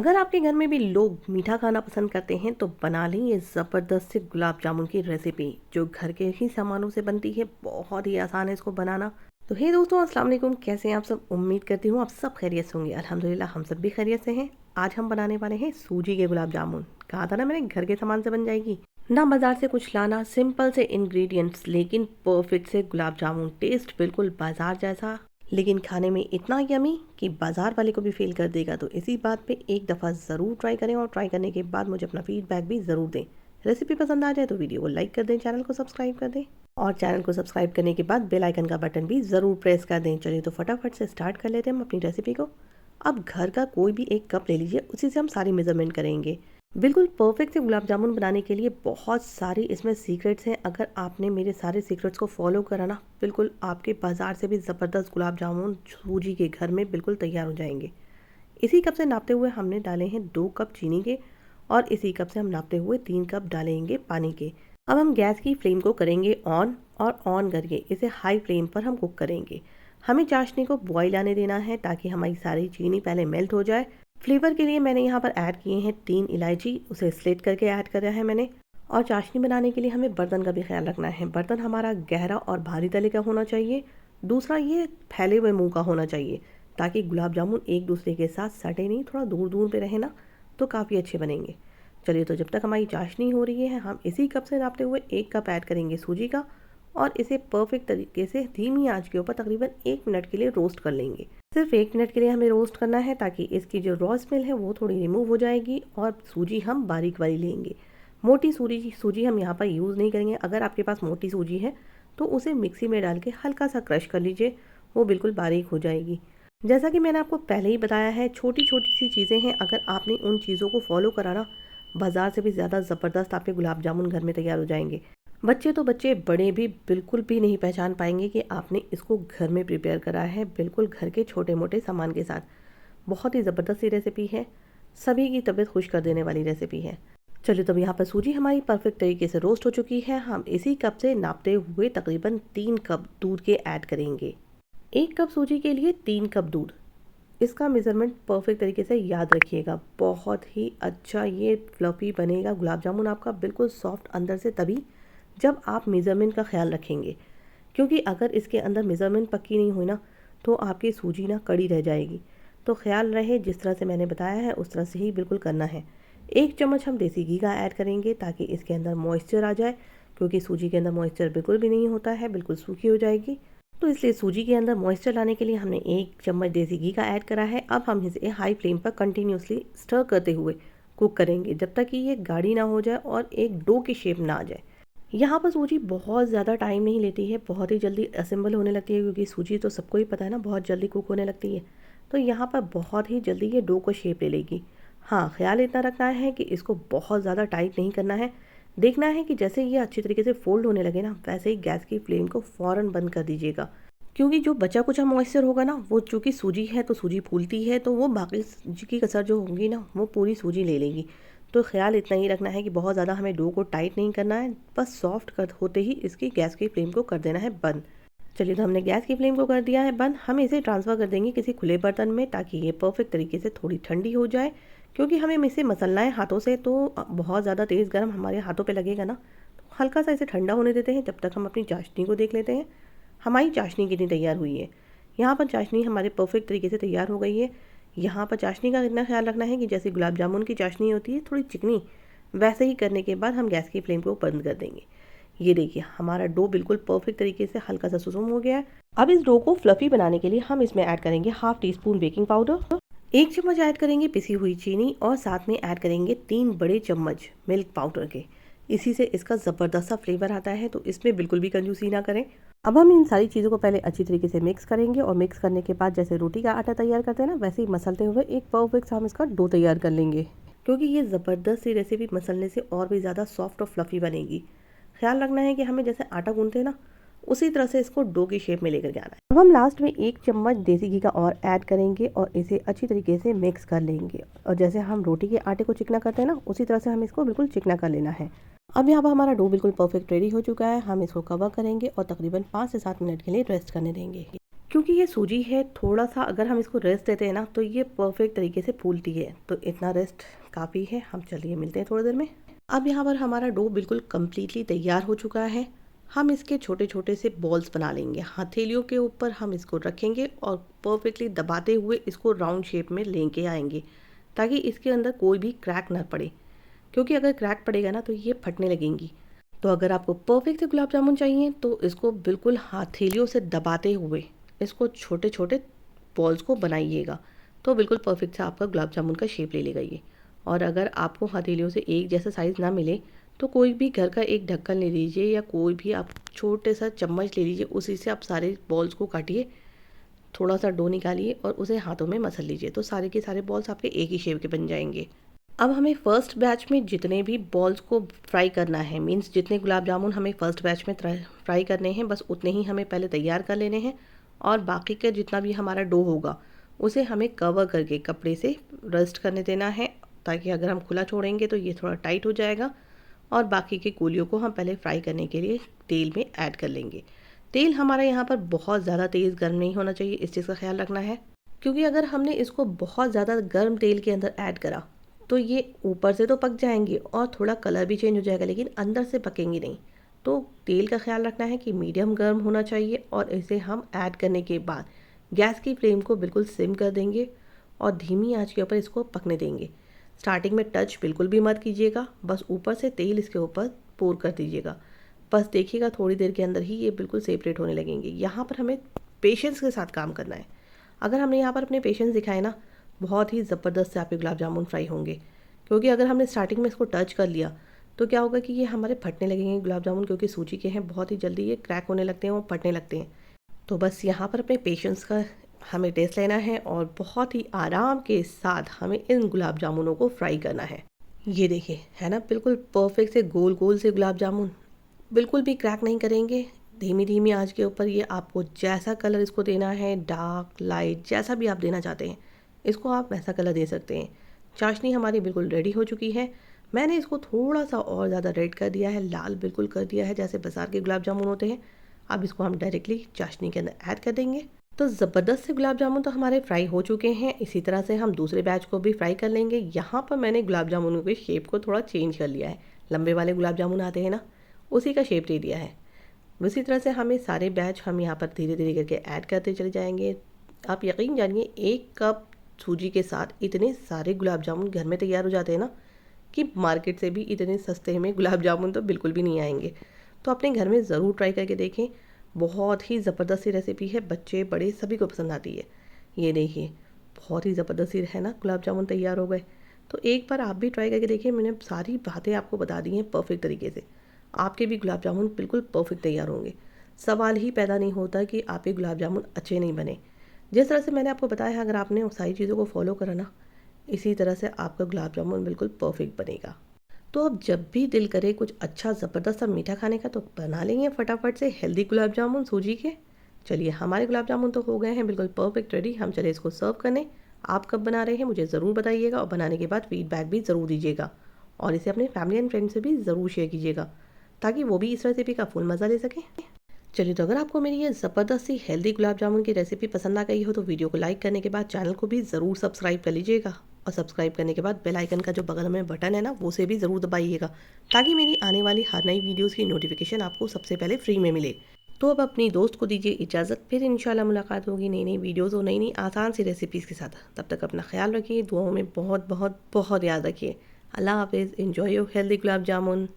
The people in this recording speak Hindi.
अगर आपके घर में भी लोग मीठा खाना पसंद करते हैं तो बना लें ये ज़बरदस्त से गुलाब जामुन की रेसिपी जो घर के ही सामानों से बनती है। बहुत ही आसान है इसको बनाना। तो हे दोस्तों, अस्सलाम वालेकुम। कैसे हैं आप सब? उम्मीद करती हूँ आप सब खैरियत से होंगे। अल्हम्दुलिल्लाह हम सब भी खैरियत से हैं। आज हम बनाने वाले हैं सूजी के गुलाब जामुन। कहा था ना मैंने, घर के सामान से बन जाएगी, ना बाजार से कुछ लाना, सिंपल से इंग्रेडिएंट्स लेकिन परफेक्ट से गुलाब जामुन। टेस्ट बिल्कुल बाजार जैसा, लेकिन खाने में इतना यमी कि बाजार वाले को भी फेल कर देगा। तो इसी बात पे एक दफ़ा ज़रूर ट्राई करें और ट्राई करने के बाद मुझे अपना फीडबैक भी ज़रूर दें। रेसिपी पसंद आ जाए तो वीडियो को लाइक कर दें, चैनल को सब्सक्राइब कर दें और चैनल को सब्सक्राइब करने के बाद बेल आइकन का बटन भी ज़रूर प्रेस कर दें। चलिए तो फटाफट से स्टार्ट कर लेते हैं हम अपनी रेसिपी को। अब घर का कोई भी एक कप ले लीजिए, उसी से हम सारी मेज़रमेंट करेंगे। बिल्कुल परफेक्ट से गुलाब जामुन बनाने के लिए बहुत सारी इसमें सीक्रेट्स हैं। अगर आपने मेरे सारे सीक्रेट्स को फॉलो करा ना, बिल्कुल आपके बाज़ार से भी ज़बरदस्त गुलाब जामुन सूजी के घर में बिल्कुल तैयार हो जाएंगे। इसी कप से नापते हुए हमने डाले हैं 2 कप चीनी के और इसी कप से हम नापते हुए 3 कप डालेंगे पानी के। अब हम गैस की फ्लेम को करेंगे ऑन और ऑन करके इसे हाई फ्लेम पर हम कुक करेंगे। हमें चाशनी को बॉईल आने देना है ताकि हमारी सारी चीनी पहले मेल्ट हो जाए। फ्लेवर के लिए मैंने यहाँ पर ऐड किए हैं 3 इलायची, उसे स्लिट करके ऐड करा है मैंने। और चाशनी बनाने के लिए हमें बर्तन का भी ख्याल रखना है। बर्तन हमारा गहरा और भारी तले का होना चाहिए। दूसरा, ये फैले हुए मुंह का होना चाहिए ताकि गुलाब जामुन एक दूसरे के साथ सटे नहीं, थोड़ा दूर दूर पे रहे ना, तो काफ़ी अच्छे बनेंगे। चलिए तो जब तक हमारी चाशनी हो रही है, हम इसी कप से नापते हुए 1 कप ऐड करेंगे सूजी का और इसे परफेक्ट तरीके से धीमी आंच के ऊपर तकरीबन 1 मिनट के लिए रोस्ट कर लेंगे। सिर्फ 1 मिनट के लिए हमें रोस्ट करना है ताकि इसकी जो रॉ स्मेल है वो थोड़ी रिमूव हो जाएगी और सूजी हम बारीक वाली लेंगे। मोटी सूजी हम यहाँ पर यूज़ नहीं करेंगे। अगर आपके पास मोटी सूजी है तो उसे मिक्सी में डाल के हल्का सा क्रश कर लीजिए, वो बिल्कुल बारीक हो जाएगी। जैसा कि मैंने आपको पहले ही बताया है, छोटी छोटी सी चीज़ें हैं। अगर आपने उन चीज़ों को फॉलो करा ना, बाज़ार से भी ज़्यादा ज़बरदस्त आपके गुलाब जामुन घर में तैयार हो जाएंगे। बच्चे तो बच्चे, बड़े भी बिल्कुल भी नहीं पहचान पाएंगे कि आपने इसको घर में प्रिपेयर करा है, बिल्कुल घर के छोटे मोटे सामान के साथ। बहुत ही ज़बरदस्त सी रेसिपी है, सभी की तबीयत खुश कर देने वाली रेसिपी है। चलिए तो यहाँ पर सूजी हमारी परफेक्ट तरीके से रोस्ट हो चुकी है। हम इसी कप से नापते हुए तकरीबन 3 कप दूध के ऐड करेंगे। 1 कप सूजी के लिए 3 कप दूध। इसका मेज़रमेंट परफेक्ट तरीके से याद रखिएगा। बहुत ही अच्छा ये फ्लफी बनेगा गुलाब जामुन आपका, बिल्कुल सॉफ्ट अंदर से, तभी जब आप मेज़रमेंट का ख्याल रखेंगे। क्योंकि अगर इसके अंदर मेज़रमेंट पक्की नहीं हुई ना, तो आपकी सूजी ना कड़ी रह जाएगी। तो ख्याल रहे, जिस तरह से मैंने बताया है उस तरह से ही बिल्कुल करना है। 1 चम्मच हम देसी घी का ऐड करेंगे ताकि इसके अंदर मॉइस्चर आ जाए, क्योंकि सूजी के अंदर मॉइस्चर बिल्कुल भी नहीं होता है, बिल्कुल सूखी हो जाएगी। तो इसलिए सूजी के अंदर मॉइस्चर लाने के लिए हमने 1 चम्मच देसी घी का ऐड करा है। अब हम इसे हाई फ्लेम पर कंटिन्यूसली स्टर करते हुए कुक करेंगे जब तक कि ये गाढ़ी ना हो जाए और एक डो की शेप ना आ जाए। यहाँ पर सूजी बहुत ज़्यादा टाइम नहीं लेती है, बहुत ही जल्दी असेंबल होने लगती है, क्योंकि सूजी तो सबको ही पता है ना, बहुत जल्दी कुक होने लगती है। तो यहाँ पर बहुत ही जल्दी ये डो को शेप ले लेगी। हाँ, ख्याल इतना रखना है कि इसको बहुत ज़्यादा टाइट नहीं करना है। देखना है कि जैसे ये अच्छी तरीके से फोल्ड होने लगे ना, वैसे ही गैस की फ्लेम को फ़ौरन बंद कर दीजिएगा। क्योंकि जो बचा कुचा मॉइस्चर होगा ना, वो चूँकि सूजी है तो सूजी फूलती है, तो वो बाकी सूजी की कसर जो होगी ना, वो पूरी सूजी ले लेगी। तो ख्याल इतना ही रखना है कि बहुत ज़्यादा हमें डो को टाइट नहीं करना है, बस सॉफ्ट कर होते ही इसकी गैस की फ्लेम को कर देना है बंद। चलिए तो हमने गैस की फ्लेम को कर दिया है बंद। हम इसे ट्रांसफ़र कर देंगे किसी खुले बर्तन में ताकि ये परफेक्ट तरीके से थोड़ी ठंडी हो जाए। क्योंकि हमें इसे मसलना है हाथों से, तो बहुत ज़्यादा तेज़ गर्म हमारे हाथों पे लगेगा ना, तो हल्का सा इसे ठंडा होने देते हैं। जब तक हम अपनी चाशनी को देख लेते हैं हमारी चाशनी कितनी तैयार हुई है। यहाँ पर चाशनी हमारे परफेक्ट तरीके से तैयार हो गई है। यहाँ पर चाशनी का इतना ख्याल रखना है कि जैसे गुलाब जामुन की चाशनी होती है थोड़ी चिकनी, वैसे ही करने के बाद हम गैस की फ्लेम को बंद कर देंगे। ये देखिए, हमारा डो बिल्कुल परफेक्ट तरीके से हल्का सा सुसुम हो गया है। अब इस डो को फ्लफी बनाने के लिए हम इसमें ऐड करेंगे half tea spoon baking powder, 1 चम्मच ऐड करेंगे पिसी हुई चीनी और साथ में ऐड करेंगे 3 बड़े चम्मच मिल्क पाउडर के। इसी से इसका ज़बरदस्त सा फ्लेवर आता है, तो इसमें बिल्कुल भी कंजूसी ना करें। अब हम इन सारी चीज़ों को पहले अच्छी तरीके से मिक्स करेंगे और मिक्स करने के बाद जैसे रोटी का आटा तैयार करते हैं ना, वैसे ही मसलते हुए एक परफेक्ट सा हम इसका डो तैयार कर लेंगे। क्योंकि ये ज़बरदस्त सी रेसिपी मसलने से और भी ज़्यादा सॉफ्ट और फ्लफ़ी बनेगी। ख्याल रखना है कि हमें जैसे आटा गूंथते हैं ना, उसी तरह से इसको डो की शेप में लेकर के आना है। अब हम लास्ट में 1 चम्मच देसी घी का और ऐड करेंगे और इसे अच्छी तरीके से मिक्स कर लेंगे। और जैसे हम रोटी के आटे को चिकना करते हैं ना, उसी तरह से हम इसको बिल्कुल चिकना कर लेना है। अब यहाँ पर हमारा डो बिल्कुल परफेक्ट रेडी हो चुका है। हम इसको कवर करेंगे और तकरीबन 5 से 7 मिनट के लिए रेस्ट करने देंगे। क्योंकि ये सूजी है, थोड़ा सा अगर हम इसको रेस्ट देते हैं ना तो ये परफेक्ट तरीके से फूलती है। तो इतना रेस्ट काफ़ी है। हम चलिए मिलते हैं थोड़ी देर में। अब यहाँ पर हमारा डो बिल्कुल कम्प्लीटली तैयार हो चुका है। हम इसके छोटे छोटे से बॉल्स बना लेंगे। हथेलियों के ऊपर हम इसको रखेंगे और परफेक्टली दबाते हुए इसको राउंड शेप में लेके आएंगे, ताकि इसके अंदर कोई भी क्रैक ना पड़े, क्योंकि अगर क्रैक पड़ेगा ना तो ये फटने लगेंगी। तो अगर आपको परफेक्ट गुलाब जामुन चाहिए तो इसको बिल्कुल हथेलियों से दबाते हुए इसको छोटे छोटे बॉल्स को बनाइएगा, तो बिल्कुल परफेक्ट सा आपका गुलाब जामुन का शेप ले लेगा ये। और अगर आपको हथेलियों से एक जैसा साइज़ ना मिले तो कोई भी घर का एक ढक्कन ले लीजिए, या कोई भी आप छोटे सा चम्मच ले लीजिए, उसी से आप सारे बॉल्स को काटिए, थोड़ा सा डो निकालिए और उसे हाथों में मसल लीजिए, तो सारे के सारे बॉल्स आपके एक ही शेप के बन जाएंगे। अब हमें फर्स्ट बैच में जितने भी बॉल्स को फ्राई करना है, मीन्स जितने गुलाब जामुन हमें फर्स्ट बैच में फ्राई करने हैं, बस उतने ही हमें पहले तैयार कर लेने हैं। और बाकी का जितना भी हमारा डो होगा उसे हमें कवर करके कपड़े से रेस्ट करने देना है, ताकि अगर हम खुला छोड़ेंगे तो ये थोड़ा टाइट हो जाएगा। और बाकी के गोलियों को हम पहले फ्राई करने के लिए तेल में ऐड कर लेंगे। तेल हमारा यहाँ पर बहुत ज़्यादा तेज़ गर्म नहीं होना चाहिए, इस चीज़ का ख्याल रखना है, क्योंकि अगर हमने इसको बहुत ज़्यादा गर्म तेल के अंदर ऐड करा तो ये ऊपर से तो पक जाएंगे और थोड़ा कलर भी चेंज हो जाएगा, लेकिन अंदर से पकेंगी नहीं। तो तेल का ख्याल रखना है कि मीडियम गर्म होना चाहिए, और इसे हम ऐड करने के बाद गैस की फ्लेम को बिल्कुल सिम कर देंगे और धीमी आंच के ऊपर इसको पकने देंगे। स्टार्टिंग में टच बिल्कुल भी मत कीजिएगा, बस ऊपर से तेल इसके ऊपर पोर कर दीजिएगा। बस देखिएगा थोड़ी देर के अंदर ही ये बिल्कुल सेपरेट होने लगेंगे। यहाँ पर हमें पेशेंस के साथ काम करना है। अगर हमने यहाँ पर अपने पेशेंस दिखाए ना, बहुत ही ज़बरदस्त से आपके गुलाब जामुन फ्राई होंगे। क्योंकि अगर हमने स्टार्टिंग में इसको टच कर लिया तो क्या होगा कि ये हमारे फटने लगेंगे गुलाब जामुन, क्योंकि सूजी के हैं, बहुत ही जल्दी ये क्रैक होने लगते हैं और फटने लगते हैं। तो बस यहाँ पर अपने पेशेंस का हमें टेस्ट लेना है और बहुत ही आराम के साथ हमें इन गुलाब जामुनों को फ्राई करना है। ये देखिए, है ना, बिल्कुल परफेक्ट से गोल गोल से गुलाब जामुन, बिल्कुल भी क्रैक नहीं करेंगे। धीमी धीमी आंच के ऊपर ये आपको जैसा कलर इसको देना है, डार्क लाइट जैसा भी आप देना चाहते हैं, इसको आप वैसा कलर दे सकते हैं। चाशनी हमारी बिल्कुल रेडी हो चुकी है। मैंने इसको थोड़ा सा और ज़्यादा रेड कर दिया है, लाल बिल्कुल कर दिया है, जैसे बाज़ार के गुलाब जामुन होते हैं। अब इसको हम डायरेक्टली चाशनी के अंदर ऐड कर देंगे। तो ज़बरदस्त से गुलाब जामुन तो हमारे फ्राई हो चुके हैं। इसी तरह से हम दूसरे बैच को भी फ्राई कर लेंगे। यहाँ पर मैंने गुलाब जामुनों के शेप को थोड़ा चेंज कर लिया है। लंबे वाले गुलाब जामुन आते हैं ना, उसी का शेप दे दिया है। उसी तरह से हमें सारे बैच हम यहाँ पर धीरे धीरे करके ऐड करते चले जाएंगे। आप यकीन जानिए, 1 कप सूजी के साथ इतने सारे गुलाब जामुन घर में तैयार हो जाते हैं ना, कि मार्केट से भी इतने सस्ते में गुलाब जामुन तो बिल्कुल भी नहीं आएंगे। तो अपने घर में ज़रूर ट्राई करके देखें। बहुत ही ज़बरदस्त सी रेसिपी है, बच्चे बड़े सभी को पसंद आती है। ये देखिए, बहुत ही ज़बरदस्त सी है ना, गुलाब जामुन तैयार हो गए। तो एक बार आप भी ट्राई करके देखिए। मैंने सारी बातें आपको बता दी हैं परफेक्ट तरीके से। आपके भी गुलाब जामुन बिल्कुल परफेक्ट तैयार होंगे। सवाल ही पैदा नहीं होता कि आपके गुलाब जामुन अच्छे नहीं बने। जिस तरह से मैंने आपको बताया है, अगर आपने उन सारी चीज़ों को फॉलो करा ना, इसी तरह से आपका गुलाब जामुन बिल्कुल परफेक्ट बनेगा। तो अब जब भी दिल करे कुछ अच्छा ज़बरदस्त सा मीठा खाने का, तो बना लेंगे फटाफट से हेल्दी गुलाब जामुन सूजी के। चलिए, हमारे गुलाब जामुन तो हो गए हैं बिल्कुल परफेक्ट रेडी। हम चले इसको सर्व करने। आप कब बना रहे हैं मुझे ज़रूर बताइएगा, और बनाने के बाद फीडबैक भी ज़रूर दीजिएगा। और इसे अपने फैमिली एंड फ्रेंड से भी ज़रूर शेयर कीजिएगा, ताकि वो भी इस रेसिपी का फुल मज़ा ले सकें। चलिए, तो अगर आपको मेरी ये ज़बरदस्त सी हेल्दी गुलाब जामुन की रेसिपी पसंद आ गई हो तो वीडियो को लाइक करने के बाद चैनल को भी ज़रूर सब्सक्राइब कर लीजिएगा। और सब्सक्राइब करने के बाद बेल आइकन का जो बगल में बटन है ना, वो से भी ज़रूर दबाइएगा, ताकि मेरी आने वाली हर नई वीडियोज़ की नोटिफिकेशन आपको सबसे पहले फ्री में मिले। तो अब अपनी दोस्त को दीजिए इजाज़त, फिर इंशाल्लाह मुलाकात होगी नई नई वीडियोज़ और नई नई आसान सी रेसिपीज़ के साथ। तब तक अपना ख्याल रखिए, दुआओं में बहुत बहुत बहुत याद रखिए। अल्लाह हाफिज़। Enjoy your healthy gulab jamun.